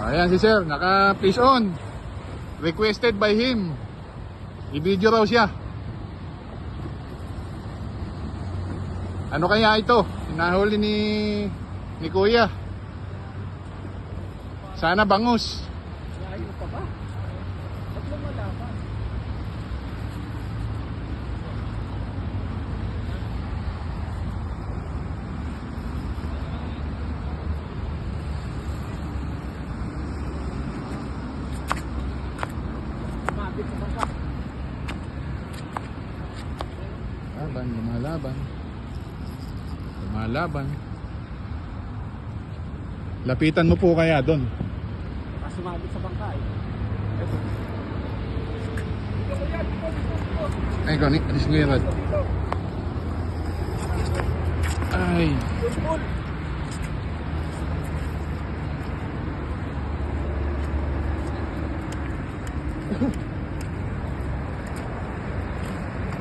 Ayan si sir, naka fish on. Requested by him. I-video raw siya. Ano kaya ito? Hinahuli ni kuya. Sana bangus. Layo pa ba? Ba't lumalaban? Mabit pa ba? Laban, lumalaban. Lumalaban. Lapitan mo po kaya doon. Sumabit sa bangka eh. Ay, ikaw, Nick. Alis mo yung rod. Ay.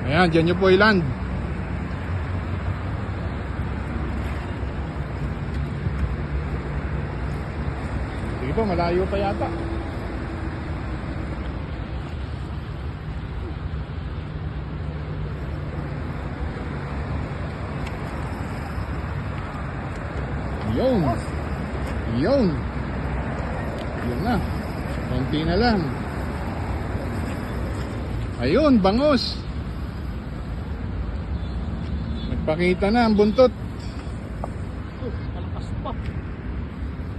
Ayan, dyan nyo po i-land. Sige po, malayo pa yata. Yun. Yun. Yun na. Konti na lang. Ayun, bangus. Nagpakita na ang buntot. Malakas pa.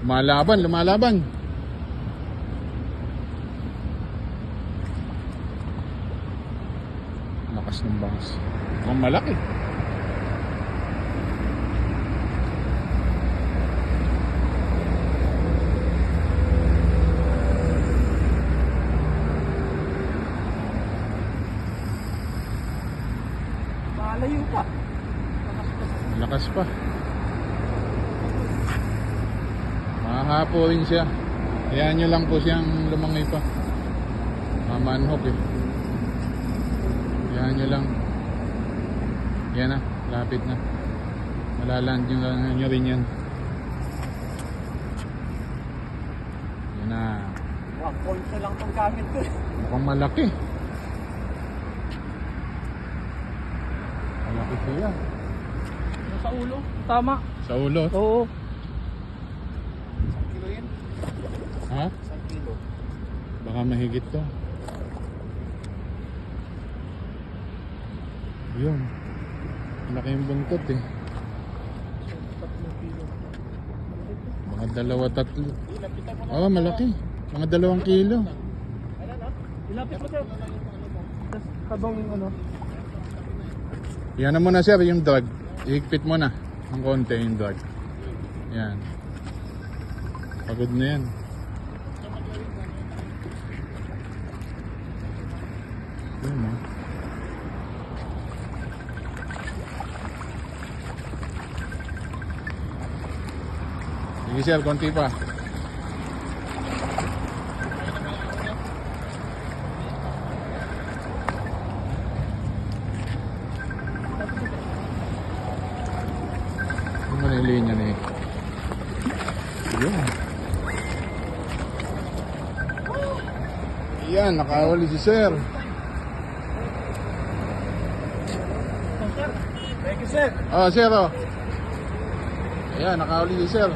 Lumalaban, lumalaban. Lakas ng bangus. Mukhang malaki. Malayo pa. Lakas pa. Mahahapo rin siya. Hayaan nyo lang po siyang lumangoy pa. Mamanhok eh. Hayaan nyo lang. Yan na, lapit na. Malaland nyo rin yan. Yan na. 1 lang tong gamit ko. Mukhang malaki. Malaki siya. Sa ulo. Tama. Sa ulo. Oo. 1 kilo yan. Ha? 1 kilo. Baka mahigit to. Yun. Malaki yung buntot eh. 3 kilo. Mga 2-3. Oo, malaki. Mga 2 kilo. Ilapit mo sir. Tapos habang ano. Yan na muna sir, yung drag. Ihigpit mo na. Ang konti yung drag. Yan. Pagod na yan. Yun oh. Sige sir, konti pa. Ano na yung linya na eh. Yun. Yan, nakahuli si sir. Sir. Thank you sir. Oh, sir oh. Ayan, nakahuli si sir.